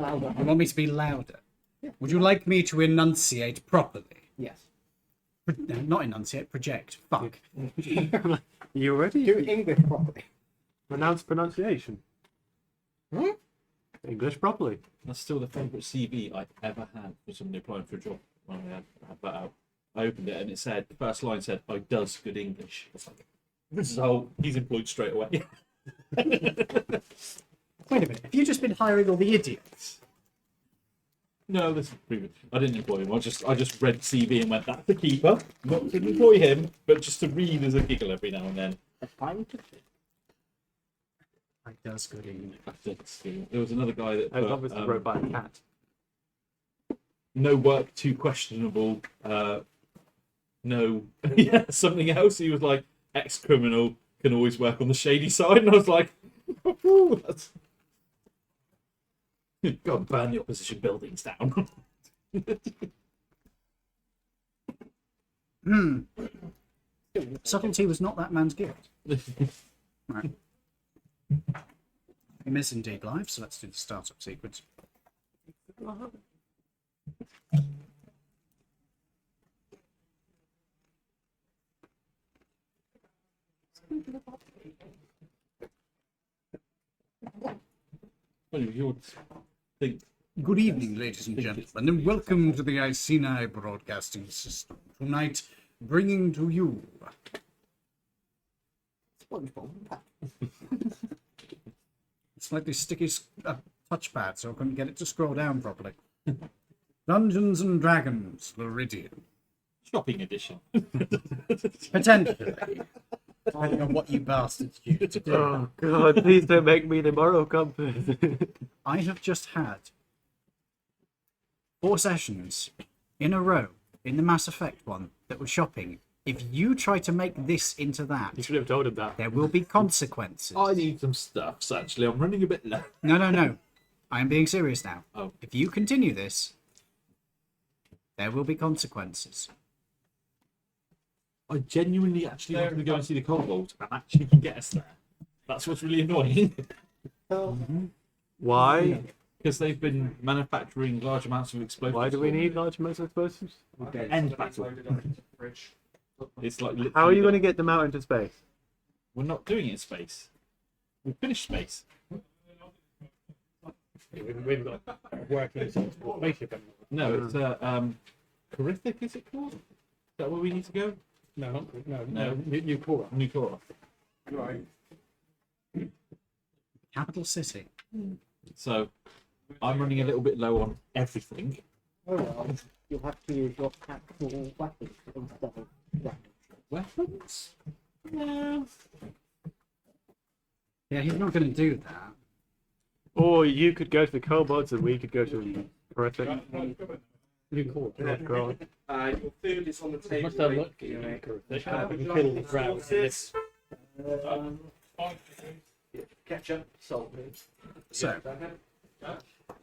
Louder. You want me to be louder? Yeah. Would you like me to enunciate properly? Yes. No, not enunciate, project. Fuck. You ready? Do English properly. Pronounce pronunciation. Hmm? English properly. That's still the favourite CV I've ever had for somebody applying for a job. When I had that out, I opened it and it said, the first line said, "I does good English." I was like, this is how he's employed straight away. Wait a minute. Have you just been hiring all the idiots? No, this is previous. I didn't employ him. I just read CV and went, "That's the keeper." Not to employ him, but just to read as a giggle every now and then. I does good English. There was another guy that I was put, obviously wrote by a cat. no work too questionable. No, yeah, something else. He was like, ex-criminal can always work on the shady side, and I was like, "Ooh, that's... Go and burn the opposition buildings down." Subtlety was not that man's gift. Right. Game is indeed live, so let's do the startup sequence. Well, you think Good evening, ladies and gentlemen, and welcome to the Iceni Broadcasting System. Tonight, bringing to you slightly sticky touchpad, so I couldn't get it to scroll down properly. Dungeons and Dragons Laridian. shopping edition. Potentially. Depending on what you bastards choose to do. Oh god, please don't make me the moral compass. I have just had 4 sessions in a row in the Mass Effect one that were shopping. If you try to make this into that, You should have told him that. there will be consequences. I need some stuffs, actually. I'm running a bit low. No. I am being serious now. Oh. If you continue this, there will be consequences. I genuinely actually wanted to go and see the Cobalt and actually get us there. That's what's really annoying. Why? Because they've been manufacturing large amounts of explosives. Why do we need large amounts of explosives? End battle. It's like How are you going literally- to get them out into space? We're not doing it in space. We finished space. We've got working spaceship anymore. No, it's Corithic, is it called? Is that where we need to go? No. No. New core. New Cora. Right. Capital City. So I'm running a little bit low on everything. Oh well, you'll have to use your tactical weapons instead of Weapons? No. Yeah, he's not going to do that. Or you could go to the kobolds and we could go to Horrific. new core. Oh, God. Your food is on the table. Must have looked kill the crowd. This Ketchup, salt. So,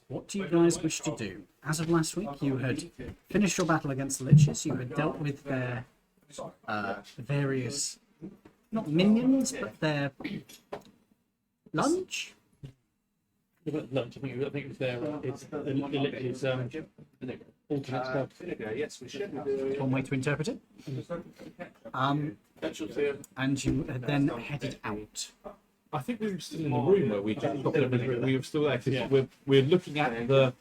what do you guys wish to do? As of last week, you had finished your battle against the Liches. You had dealt with their various, not minions, but their lunch. lunch. I think it was there. It's alternate stuff. Yes, we should. One way to interpret it. And you had then headed out. I think we were still in the room where we just got everything. We were still there because we're looking at the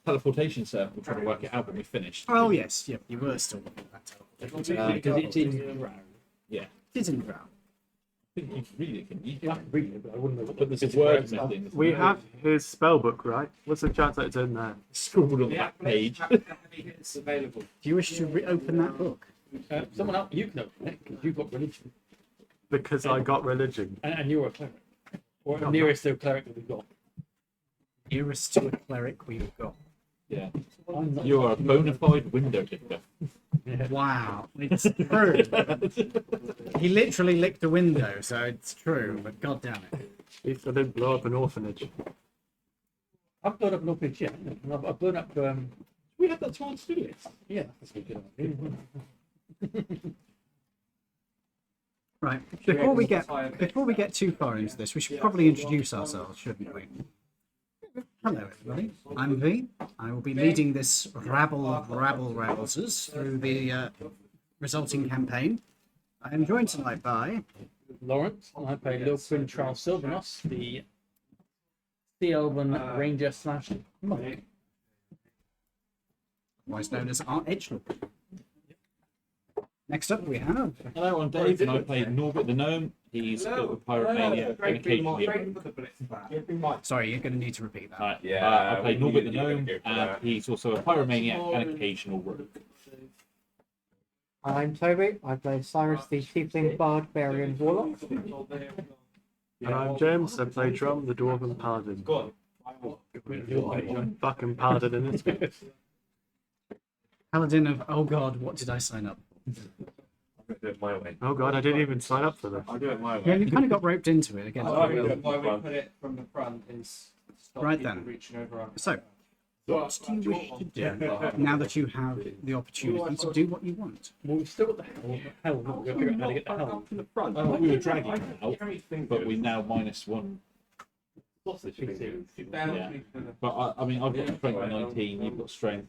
teleportation circle, trying to work it out when we finished. Oh yes, yeah, you were still looking at that. Because it's in brown. Yeah. It is in the ground. I think you can read it, can you? I can read it, but I wouldn't know what But there's it's a word brown. missing. We have his spell book, right? What's the chance that it's in there? Scribbled on the back page. It's available. Do you wish to reopen that book? Someone else, you can open it because you've got religion, Because I got religion. and you're a cleric, or nearest to a cleric that we've got. Nearest to a cleric we've got. Yeah. I'm not. You are a bona fide window licker. Wow, it's true. He literally licked a window, so it's true, but god damn it. At least I didn't blow up an orphanage. I've blown up an orphanage, yeah. I've blown up. We had that chance to do it. Yeah, that's a good idea. Right, before we get too far into this, we should probably introduce ourselves, shouldn't we? Hello, everybody. I'm V. I will be leading this rabble of rabble-rousers through the resulting campaign. I am joined tonight by Lawrence. I play Lil Quinn Charles Silvernos, the Sea Elven Ranger slash monk. otherwise known as our Edgelord. Next up, we have Hello, I'm Dave, and I play Norbert the Gnome. He's a bit of a pyromaniac and occasionally. Sorry, you're going to need to repeat that. I play Norbert the Gnome, and he's also a pyromaniac and occasional rogue. I'm Toby. I play Cyrus, the Tiefling Barbarian Warlock. And I'm James. I play Drum, the Dwarven Paladin. Fucking Paladin in this game. Paladin of, oh god, what did I sign up? Oh god, I didn't even sign up for this. I'll do it my way. Yeah, you kind of got roped into it again. Why we put it from the front is stop Right people then. reaching over our So, what do you wish to do now that you have the opportunity to do what you want? Well, we've still got the hell. We've got to figure out how to get the hell. from the front. We were dragging out, but we're now -1. Yeah. But I mean, I've got strength of 19, you've got strength.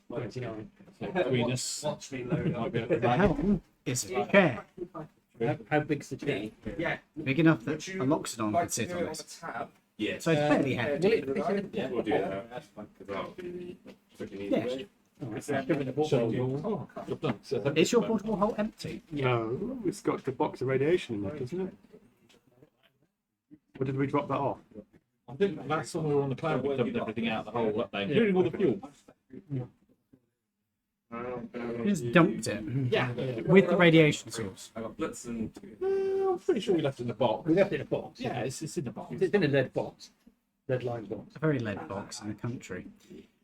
29. So between us, Watch me load up. might be able to The helm is a chair, How big's the chair? Yeah. big enough that a Loxodon could sit on it. tab. Yeah. So it's fairly hefty. Yeah, we'll do that. Yeah. Give it a ball. So, job done. So thank Is you your very much. portable hole empty? No, it's got the box of radiation in it, doesn't it? Or did we drop that off? I think last time we were on the cloud, we dumped everything out the hole up there, including all the fuel. You just dumped it Yeah. with the radiation source. I'm pretty sure we left it in the box. We left it in a box. Yeah, it's in the box. It's in a lead box. Lead lined box. A very lead box in the country.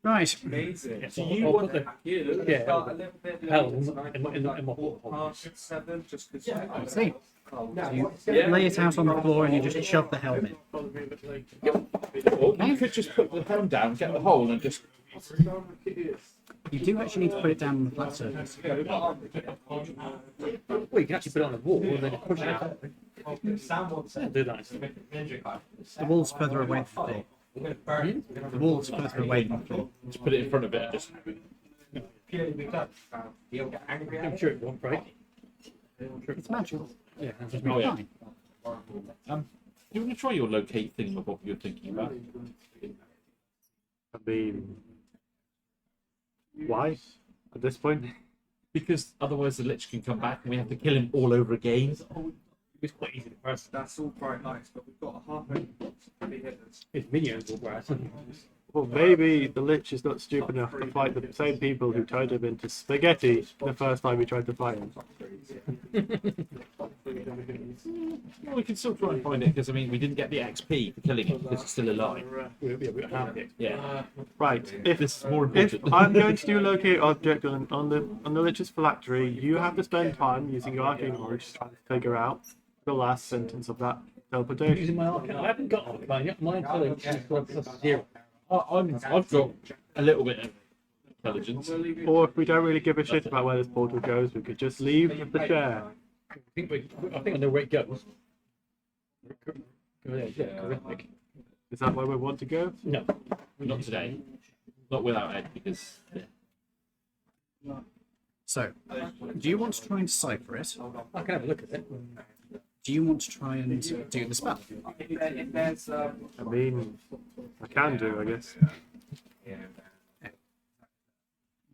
Right. Amazing. Yeah, So so you I'll want put the yeah, start a little bit hell, later tonight, in my hole. past 7, just because. I see. So you lay it out on the floor and you just shove the helm in. Or you could just put the helm down, get the hole, and just. You do actually need to put it down on the flat surface. Well, you can actually put it on a wall and then just push it out. I'll do that. The wall's further away from the floor. The wall's further away from the floor. Just put it in front of it and just. I'm sure it won't break. It's magical. Yeah, that's just Oh, yeah. Fine. Do you want to try your locate thingamabob you're thinking about? I mean, why? At this point? Because otherwise the Lich can come back and we have to kill him all over again. It's quite easy to press. That's all bright lights, but we've got a half open box of heavy hitters. It's minions or grass. Well, maybe the Lich is not stupid enough to fight the same people who turned him into spaghetti the first time we tried to fight him. Well, we can still try and find it because I mean we didn't get the XP for killing him because he's still alive. We're happy. Yeah. Right, if This is more if important. I'm going to do locate object on the Lich's phylactery, you have to spend time using your arcane knowledge trying to figure out the last sentence of that teleportation. Using my arcane. I haven't got arcane yet. My intelligence is got +0. I've got a little bit of intelligence. Or if we don't really give a shit about where this portal goes, we could just leave with the chair. I think I know where it goes. Yeah, horrific. Is that where we want to go? No. Not today. Not without Ed because So, do you want to try and decipher it? I can have a look at it. Do you want to try and do the spell? If there's I mean, I can do, I guess.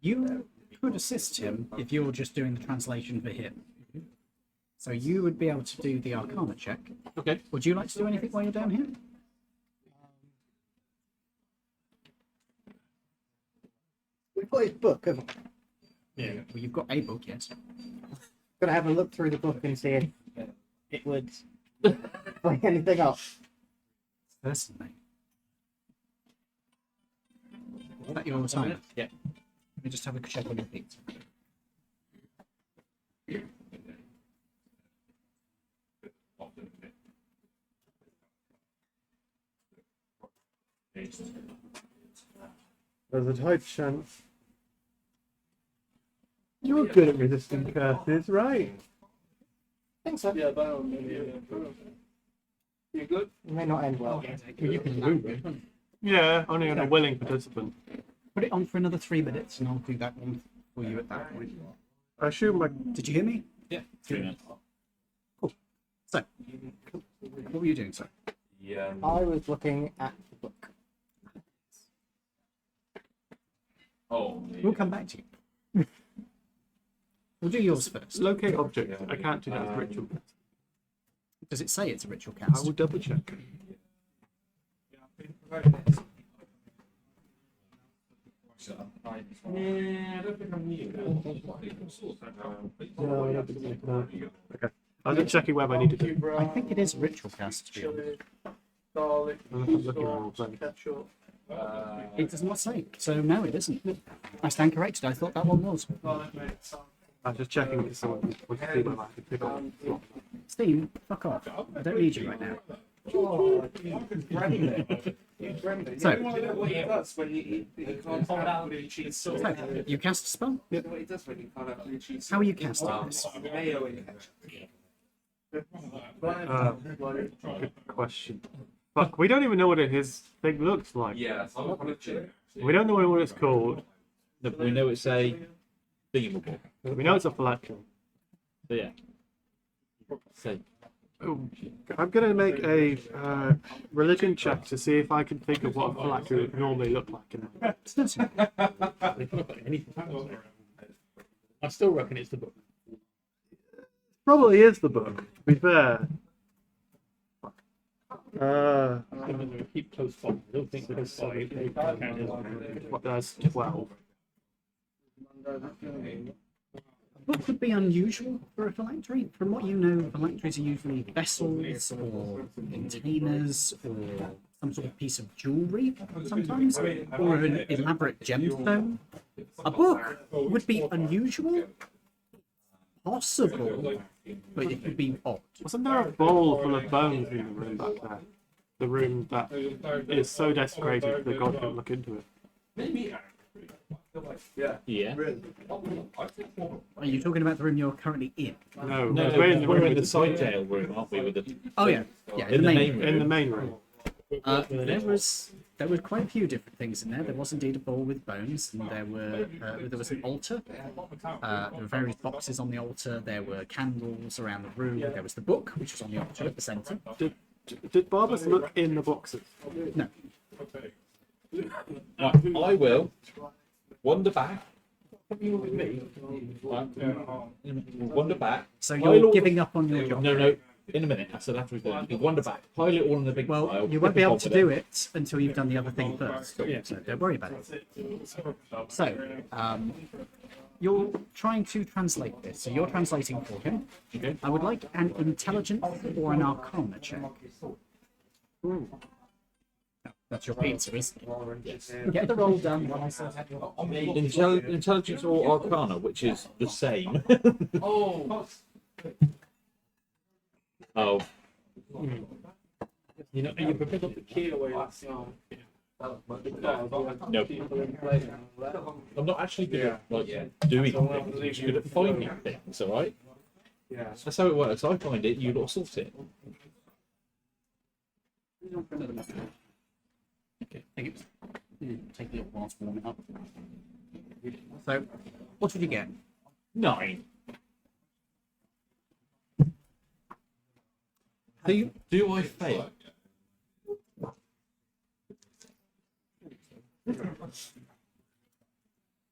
You could assist him if you're just doing the translation for him. So you would be able to do the Arcana check. okay. Would you like to do anything while you're down here? We've got his book, haven't we? Yeah. Well, you've got a book, yes. Got to have a look through the book and see if it would bring anything up. Certainly. Is that your time? Yeah. Let me just have a check on your feet. There's a high chance. You're good at resisting curses, right? I think so. you good? It may not end well. Well, you can move it. Yeah, only on a willing participant. Put it on for another 3 minutes, and I'll do that one for you at that point. I assume my Did you hear me? Yeah, 3 minutes. So, what were you doing, sir? Yeah. I was looking at the book. Oh. We'll come back to you. We'll do yours first. locate object. I can't do that with ritual. Does it say it's a ritual I cast? will double check. Yeah, I don't think I'm new. Okay. I was just checking whether I needed it. I think it is a ritual cast, to be honest. I'm looking around, so- It does not say. So, no, it isn't. I stand corrected. I thought that one was. I was just checking to someone would see whether I could pick up. Steam, fuck off. I don't need you right now. So, So, what he does when he can't have blue cheese sauce? so you cast a spell? You know what he does when he can't have blue cheese sauce? How are you casting this? Mayo and ketchup. Good question. Fuck, we don't even know what his thing looks like. Yeah, so I want to check. We don't know what it's called. No, but we know it's a thingamabob. We know it's a phylactery. So yeah. So I'm gonna make a religion check to see if I can think of what a phylactery would normally look like. They could have put anything. I still reckon it's the book. Probably is the book. To be fair. I'm going to keep close by. I don't think they're 5. They count as What does 12? A book would be unusual for a phylactery. From what you know, phylacteries are usually vessels or containers or some sort of piece of jewellery sometimes, or an elaborate gemstone. A book would be unusual, possible, but it could be odd. Wasn't there a bowl full of bones in the room back there? The room that is so desecrated that God couldn't look into it. Maybe. Yeah. yeah. Are you talking about the room you're currently in? No, No, we're in the room we're in with the side jail room, aren't we? With the Oh yeah, yeah, in the main room. in the main room. There were quite a few different things in there. There was indeed a bowl with bones, and there was an altar. There were various boxes on the altar. There were candles around the room. There was the book, which was on the altar at the centre. Did Barbara look in the boxes? No, Right, I will wander back. Wander back. so Pile you're all giving up on your job. No, in a minute. I said after we've done it. You wander back, pile it all in the big Well, pile. you won't be able to do it until you've done the other thing first. So don't worry about it. So, you're trying to translate this. So you're translating for him. Okay. I would like an intelligence or an arcana check. That's your pizza, isn't it? Get the roll done. Intelligence or Arcana, which is the same. Oh. Oh, You know, are you prepared to kill away last no. I'm not actually good at doing things. I'm just good at finding things. All right. Yeah. That's how it works. I find it, you lot sort it. Okay, I think it was, take a little while to warm it up. So, what did you get? 9. Do I fail?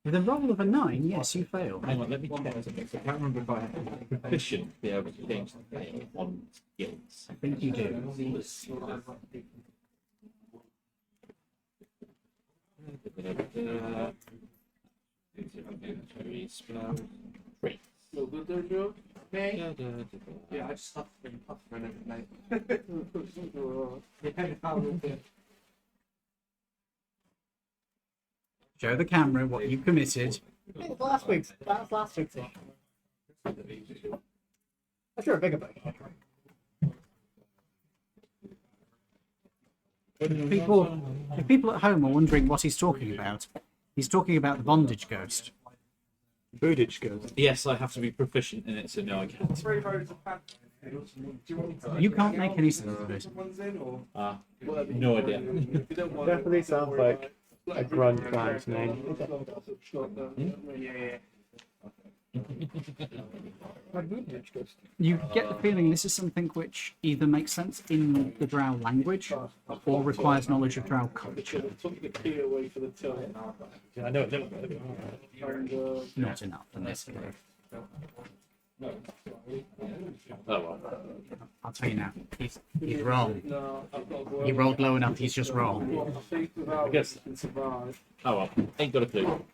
With a roll of a 9, yes, you fail. Hang on, let me check something. I can't remember if I have proficient to be able to change the fail on skills. I think you do. Yeah, I just huffed and puffed for an night. Show the camera what you committed. That was last week's one. I'm sure a bigger book. If people at home are wondering what he's talking about the bondage ghost. Boodich goes. Yes, I have to be proficient in it, so no, I can't. 3 rows of pants. You can't make any sense of it. No idea. Definitely sounds like a grunt band's name. You get the feeling this is something which either makes sense in the Drow language or requires knowledge of Drow culture. Yeah, I know it. Not enough in this case. Oh well. I'll tell you now. He's wrong. He rolled low enough. He's just wrong. I guess. Oh well. Ain't got a clue.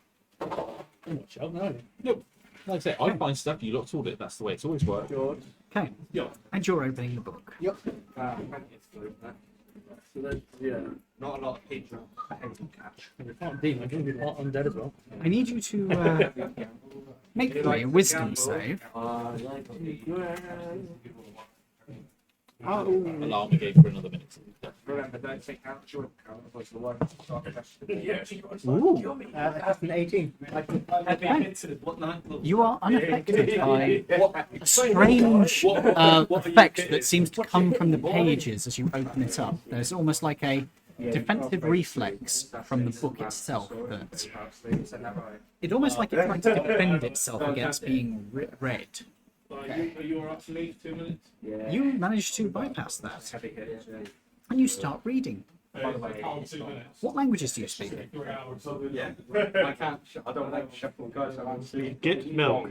Nope. Like I say, I find stuff, you lot sort it. That's the way it's always worked. Okay. And you're opening the book. Not a lot of people catch. Not demon, can be part undead as well. I need you to make me a wisdom save. Alarm again for another minute. Remember, don't take out the joint count, otherwise the one Ooh. That's an 18. You are unaffected by a strange effect that seems to come from the pages as you open it up. There's almost like a defensive reflex from the book itself that it almost like it tries to defend itself against being read. Are you alright to leave 2 minutes? You manage to bypass that and you start reading. What languages do you speak? Yeah. I can't. I don't like shuffle guys. I want to sleep. Get milk.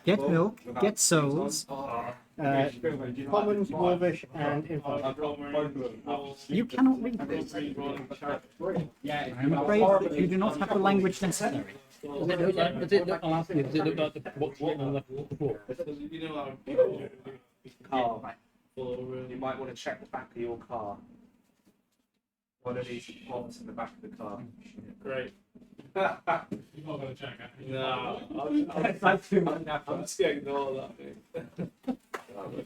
Get milk, get souls. Common, Dwarvish, and Infant. You cannot read this. I'm afraid that you do not have the language necessary. Does it look like, I'll ask you, does it look like what's written on the floor? Car. You might want to check the back of your car. One of these pots in the back of the car. Great. You're not going to check it? No. That's too much effort. I'm just going to ignore that.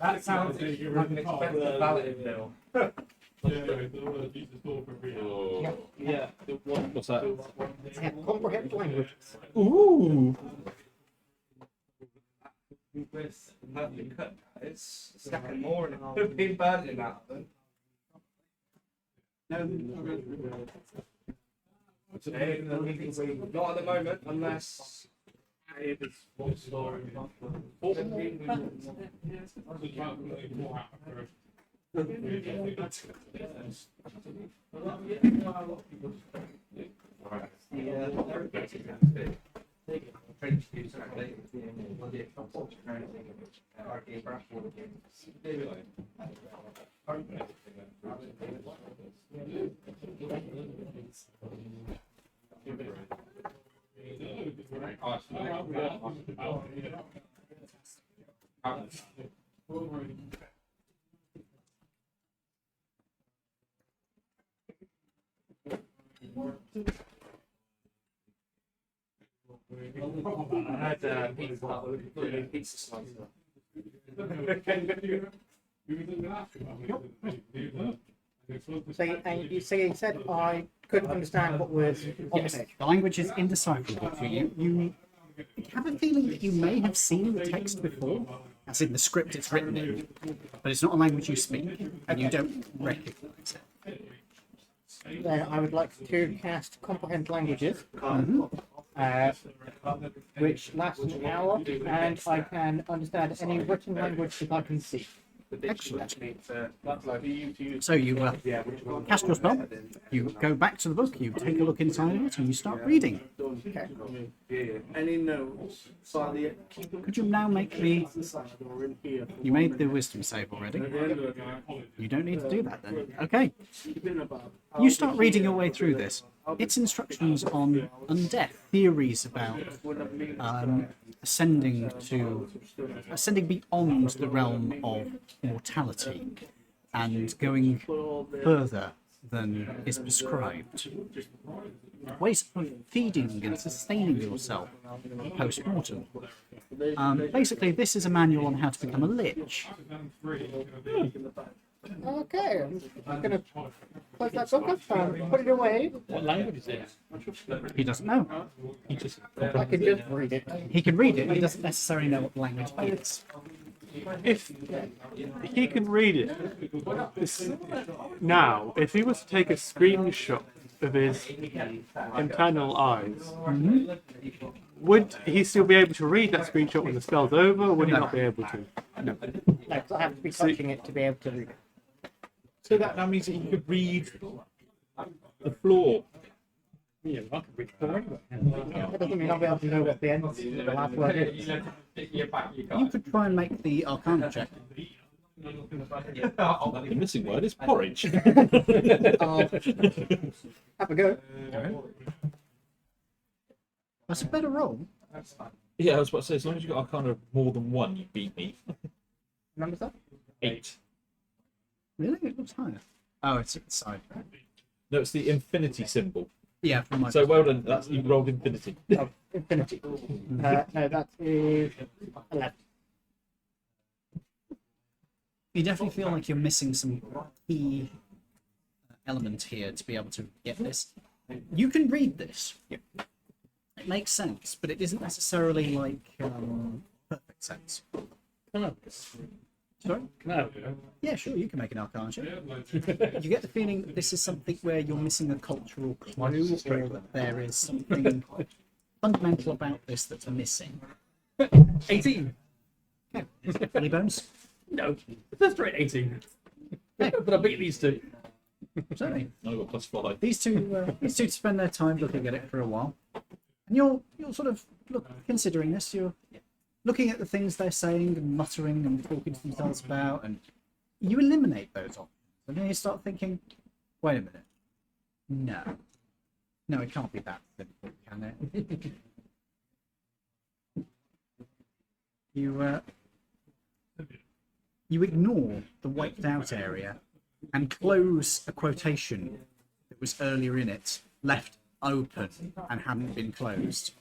That sounds like an expensive valid bill. Yeah. What's that? Comprehend languages. Ooh. Perfectly cut, guys. Second more and it could be burnt in that oven. Not at the moment, unless it is one story. I had pizza slicer. So you said I couldn't understand what was on the Yes, page. the language is indecipherable for you. You have a feeling that you may have seen the text before, as in the script it's written in, but it's not a language you speak, and you don't recognise it. Then I would like to cast Comprehend Languages, which lasts an hour, and I can understand any written language that I can see. Excellent. So you cast your spell, you go back to the book, you take a look inside of it, and you start reading. Okay. Any notes? Could you now make me... You made the wisdom save already. You don't need to do that then. Okay. You start reading your way through this. It's instructions on undeath, theories about ascending beyond the realm of mortality and going further than is prescribed. Ways of feeding and sustaining yourself post-mortem. Basically, this is a manual on how to become a lich. Okay, I'm going to close that book up, put it away. What language is it? He doesn't know. I can just read it. He can read it, but he doesn't necessarily know what the language is. if he can read it now, if he was to take a screenshot of his internal eyes, would he still be able to read that screenshot when the spell's over, or would he not be able to? No, 'cause I have to be touching it to be able to read it. So that means that you could read the floor. Yeah, I can read the floor anyway. That doesn't mean I'll be able to know what the end, the last word is. You could try and make the Arcana check. The missing word is porridge. I'll have a go. That's a better roll. Yeah, I was about to say, as long as you got Arcana of more than one, you beat me. Remember that? 8. Really? It looks higher. Oh, it's at the side. No, it's the infinity symbol. Yeah, from my So well done. That's you rolled infinity. Oh, infinity. No, that is 11. You definitely feel like you're missing some key element here to be able to get this. You can read this. It makes sense, but it isn't necessarily like perfect sense. No. Sorry? No. Yeah, sure, you can make an Arcana check. You get the feeling that this is something where you're missing a cultural clue, or that there is something fundamental about this that's missing. 18. Billy Bones? No. That's straight 18. But I beat these two. Certainly. I got +5. These two spend their time looking at it for a while, and you're sort of considering this. You're looking at the things they're saying and muttering and talking to themselves about, and you eliminate those options. And then you start thinking, wait a minute, no, it can't be that simple, can it? You ignore the wiped out area and close a quotation that was earlier in it, left open and hadn't been closed.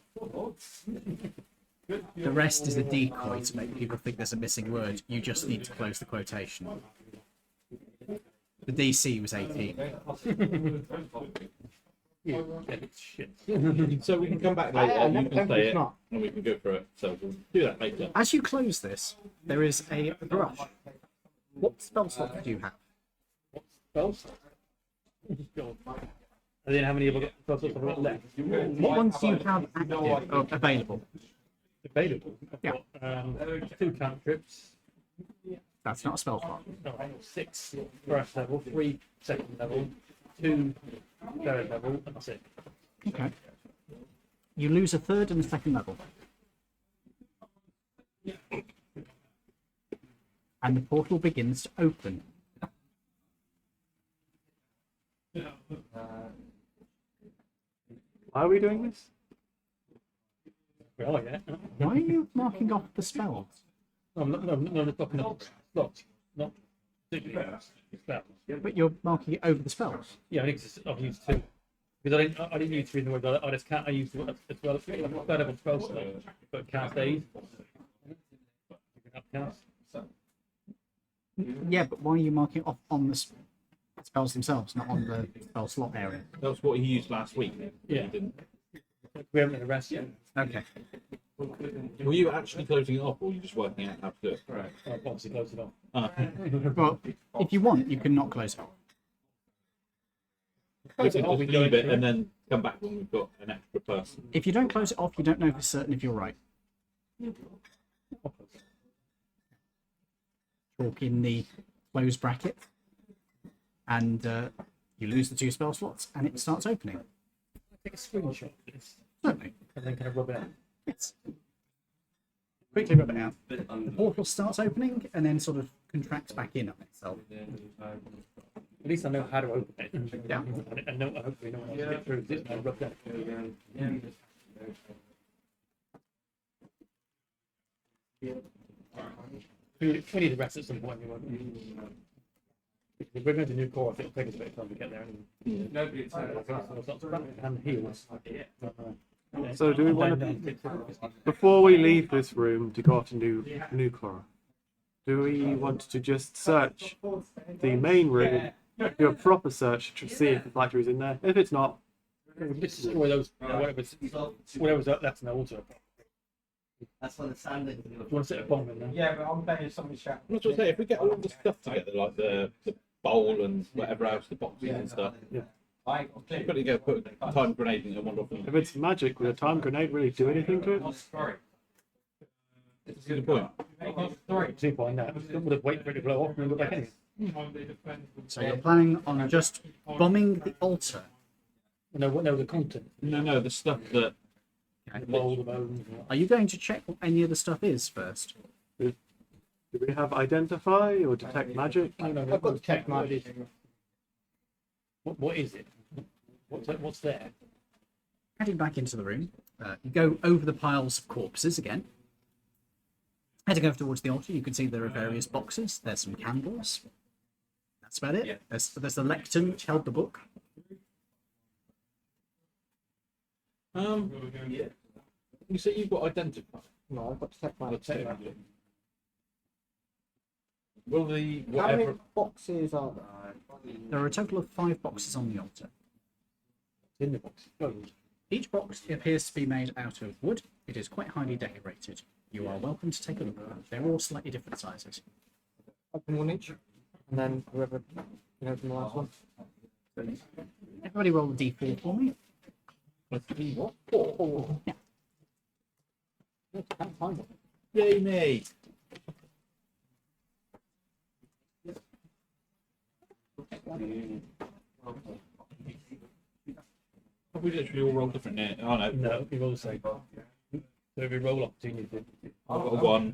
The rest is a decoy to make people think there's a missing word. You just need to close the quotation. The DC was 18. So we can come back later. I You never can don't play think it, not. and we can go through it. So we'll do that later. As you close this, there is a brush. What spell slot do you have? Spells? And then how many have I got? Spells have I got left? What ones do you have active or available? Available. I've Yeah. got 2 cantrips. That's not a spell slot. No, 6 first level, 3 second level, 2 third level, and that's it. Okay. You lose a third and a second level. And the portal begins to open. Why are we doing this? Oh, yeah. Why are you marking off the spells? No, I'm not talking about slots. Not particularly spells. But you're marking it over the spells. Yeah, I think I've used 2. Because I didn't use 3 in the word, I just can't, I used it as well. Third level spell slot, but cast aid. You can upcast. Yeah, but why are you marking it off on the spells themselves, not on the spell slot area? That was what he used last week. Yeah. He didn't. We haven't had a rest yet. Okay. Were you actually closing it off, or were you just working out how to do it? I've obviously closed it off. Ah. Well, if you want, you can not close it off. We can just leave it and then come back when we've got an extra person. If you don't close it off, you don't know for certain if you're right. Chalk in the close bracket, and you lose the 2 spell slots, and it starts opening. Take a screenshot of this Certainly. and then kind of rub it out. Yes. Quickly rub it out. The portal starts opening and then sort of contracts back in on itself. At least I know how to open it. Yeah. I know, hopefully no one else will get through this and I rub that. We need to rest at some point. If we're going to new course, it'll take us a bit of time to get there anyway. Nobody and heals. So do we want to, before we leave this room to go to new Cora, do we want to just search the main room, do a proper search to see if the phylactery is in there? If it's not, Let's destroy those, whatever's left in the altar. That's when the standard. You want to set a bomb in there? Yeah, but I'm playing something chat. I'm not sure to say if we get all the stuff together, like the bowl and whatever else, the boxes and stuff. Put it together, put a time grenade in it. I wonder If it's magic, would a time grenade really do anything to it? That's a good point. See, find out. Would have waited for it to blow off and then go back in. So you're planning on just bombing the altar. No, what? No, the content. No, the stuff that. The bowl, the bones. Are you going to check what any of the stuff is first? Do we have identify or detect magic? No, no, I've got to check what my. is it? What is it? What's there? Heading back into the room, you go over the piles of corpses again. Heading over towards the altar, you can see there are various boxes. There's some candles. That's about it. There's the lectern which held the book. You say you've got identify. No, I've got to check my. Will the How many whatever? boxes are there? There are a total of 5 boxes on the altar. In the box. Oh, Each box appears to be made out of wood. It is quite highly decorated. You are welcome to take a look at them. They're all slightly different sizes. Open one each, and then whoever can open the last one. Everybody roll a d4 for me. What? Yeah. Yay me! Have we literally all rolled different now? Oh no. no, we roll the same. So if we roll opportunity. I've got a 1.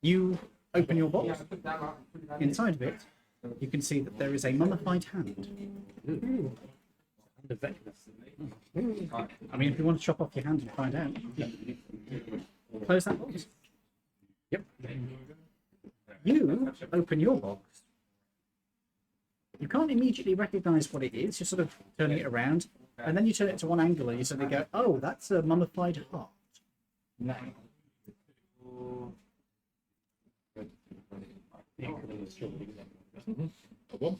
You open your box. Inside of it, you can see that there is a mummified hand. The veteran. I mean, if you want to chop off your hand and find out, close that box. Yep. You open your box. You can't immediately recognize what it is. You're sort of turning it around, and then you turn it to one angle and you suddenly go, oh, that's a mummified heart. No. A 1.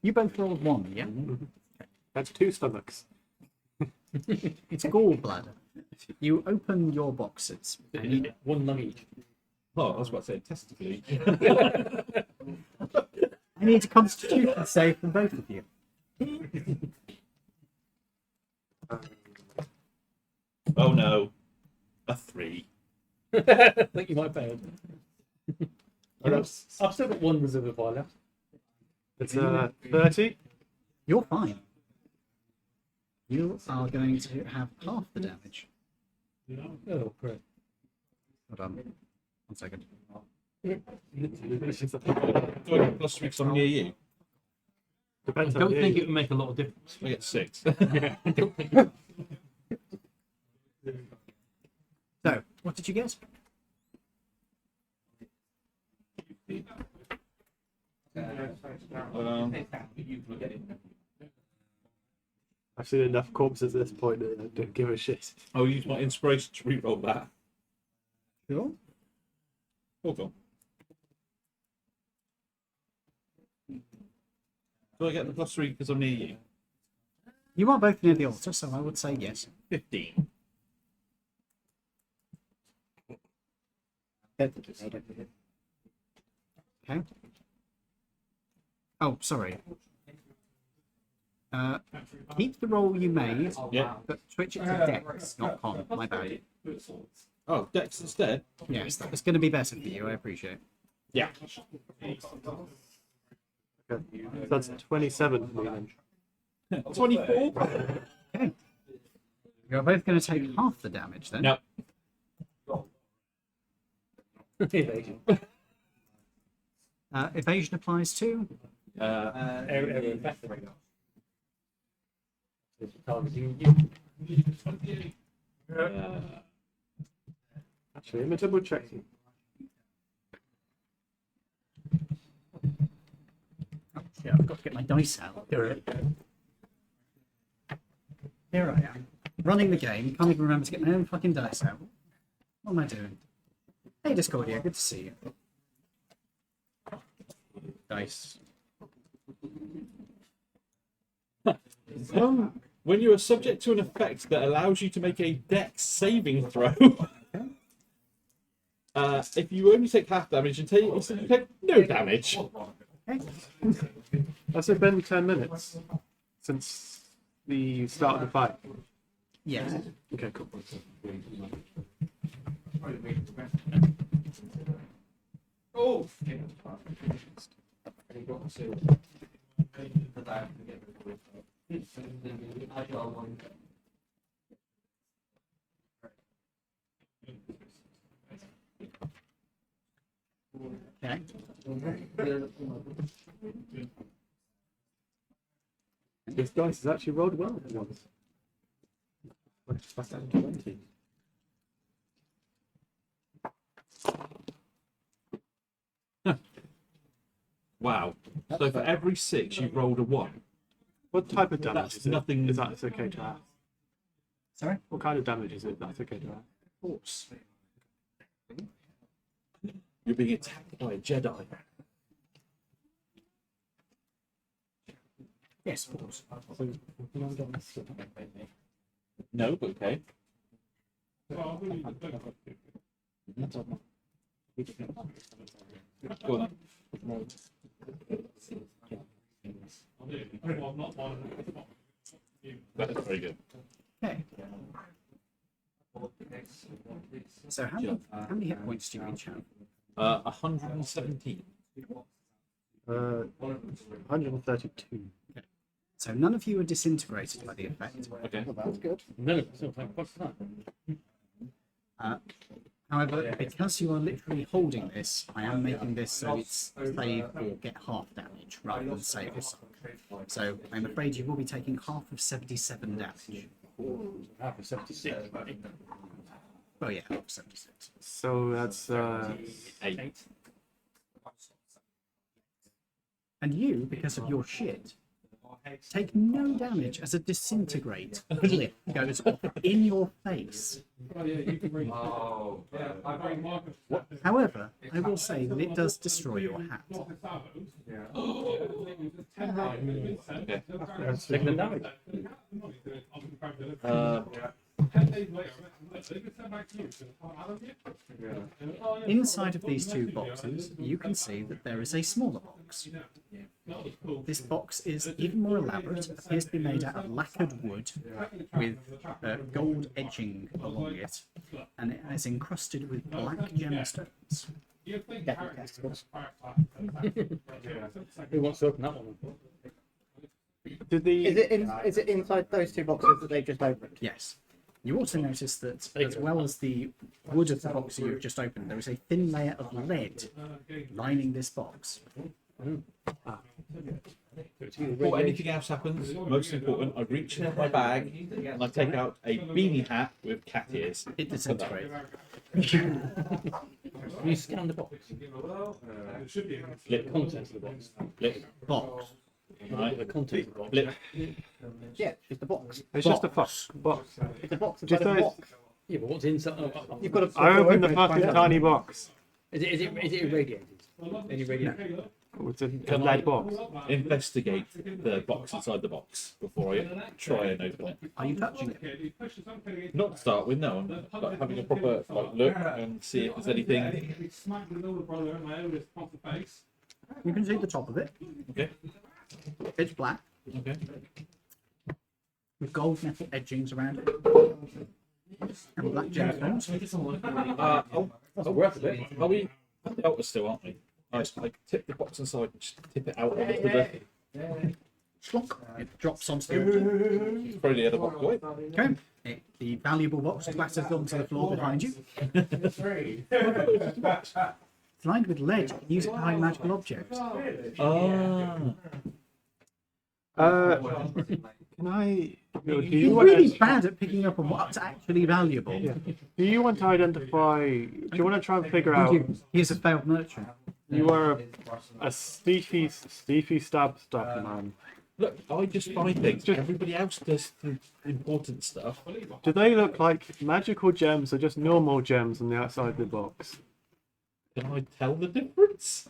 You both rolled 1, yeah? That's 2 stomachs. It's gallbladder. You open your boxes. And you, One lung each. Oh, I was about to say testically. I need a constitution save from both of you. Oh no. A 3. I think you might fail. I've still got one reserve file left. It's 30. You're fine. You are going to have half the damage. Oh, great. Hold on. 1 second. It's just a- Do I get +3 because I'm near you? Depends I on don't the think age. it would make a lot of difference. I get 6. So, what did you get? I've seen enough corpses at this point that I don't give a shit. I'll use my inspiration to reroll that. Sure. Hold on. Do I get the +3 because I'm near you? You are both near the altar, so I would say yes. 15. Okay. Oh, sorry. Keep the roll you made, Yeah. but switch it to Dex, not Con. My bad. Oh, Dex instead? Yes, that was going to be better for you. I appreciate. Yeah. Okay. So that's 27 for me then. 24? Okay. You're both going to take half the damage then. No. Evasion. Evasion applies too. Error effect. Targeting you. Actually, I'm double checking. Yeah, I've got to get my dice out. Here I am, running the game. Can't even remember to get my own fucking dice out. What am I doing? Hey, Discordia, good to see you. Dice. When you are subject to an effect that allows you to make a dex saving throw, if you only take half damage and you take no damage. Has it been 10 minutes since the start of the fight? Yes. Okay, cool. Oh! Okay. This dice has actually rolled well for once. Plus 20. Wow. So for every 6, you've rolled a 1. What type of damage That's is it? nothing- Is that it's okay to ask? Sorry? What kind of damage is it? That's okay to ask. Force. You're being attacked by a Jedi. Yes, force. No, but okay. Go on. That's very good. Okay. So how many hit points do you each have? 117. 132. So none of you are disintegrated by the effect. Okay. That's good. No, still fine. What's that? However, because you are literally holding this, I am making this so it's save or get half damage rather than save or suck. So I'm afraid you will be taking half of 77 damage. Half of 76. Oh yeah, half of 76. So that's 8. And you, because of your shit, take no damage as a disintegrate clip goes off in your face. However, I will say that it does destroy your hat. Taking the damage. Inside of these two boxes, you can see that there is a smaller box. This box is even more elaborate, appears to be made out of lacquered wood with gold edging along it, and it is encrusted with black gemstones. Who wants to open that one? Is it inside those two boxes that they've just opened? Yes. You also notice that, as well as the wood of the box you've just opened, there is a thin layer of lead lining this box. Before anything else happens, most important, I reach in my bag and I take out a beanie hat with cat ears. It disintegrates. You scan the box. Flip. Contents of the box. Flip. Box. Right. The contents of the box. Flip. Yeah, just a box. it's just a box. It's a box Just inside a those- box. Yeah, but what's inside? You've got to. I opened the fucking tiny box. Is it irradiated? Any radiation? Oh, it's a lead box. Investigate the box inside the box before I try and open it. Are you touching it? Not to start with, no. I'm like, having a proper look and see if there's anything. You can see the top of it. Okay. It's black, Okay. with gold metal edgings around it. And black gemstones. That's worth it. Are we at the altar still, aren't we? I tip the box inside and just tip it out onto the. Slunk. It drops onto the Throw the other box away. okay. The valuable box clatters onto the floor behind you. It's lined with lead. Use it to hide magical objects. Ah. Can I? Do you You're want really to? bad at picking up on what's actually valuable. Yeah. Do you want to identify? Do you want to try and figure out? He is a failed merchant. You are a Steefy stab stuff man. Look, I just buy things. Everybody else does the important stuff. Do they look like magical gems or just normal gems on the outside of the box? Can I tell the difference?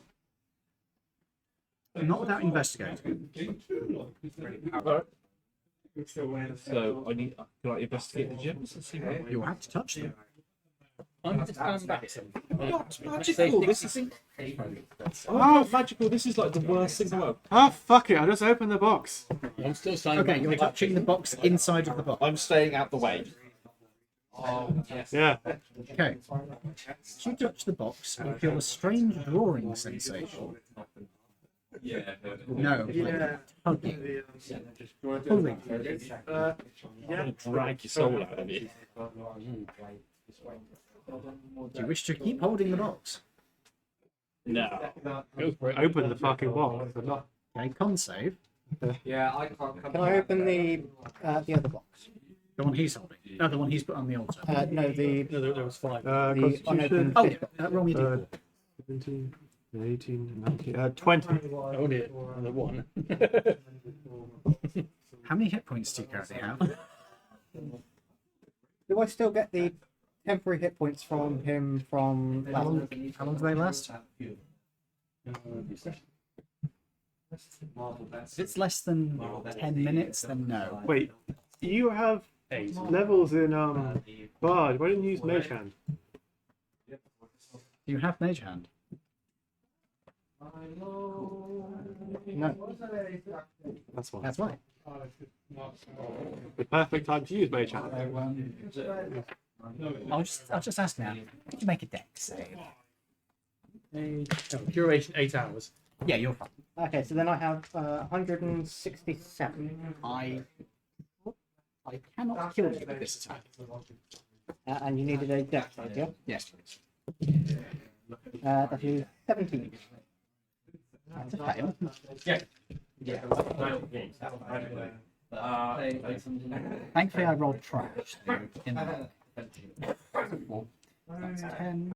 Not without investigating. Alright. So I need. Can I investigate the gems and see what? You'll have to touch them. I'm just going back. Not magical. This isn't. Oh, magical. This is like the worst thing in the world. Oh, fuck it. I just opened the box. I'm still signing. Okay, you're touching the box inside of the box. I'm staying out the way. Yeah. Okay. As you touch the box, you feel a strange drawing sensation. No, like tugging, pulling. I'm gonna drag your soul out of you. Do you wish to keep holding the box? No. Go for it. Open the fucking box. But not... Okay, con save. Yeah, I can't come Can I open the other box? The one he's holding. No, the one he's put on the altar. No, the No, there was 5. the Constitution. unopened. Oh, roll me a Uh, d4. 17, 18, 19, 20. Only the one. How many hit points do you currently have? Do I still get the temporary hit points from him from How long do they last? If it's less than 10 minutes, then no. Wait, you have 8. levels in Bard. Why didn't you use Mage Hand? You have Mage Hand. No. That's one. That's right. The perfect time to use Mage Hand. I'll just ask now. Did you make a deck save? Duration 8 hours. Yeah, you're fine. Okay, so then I have 167, I cannot kill you with this attack. and you needed a dex save, yeah? Yes, please. That is 17. That's a fail. Thankfully, I rolled trash in the That's 10.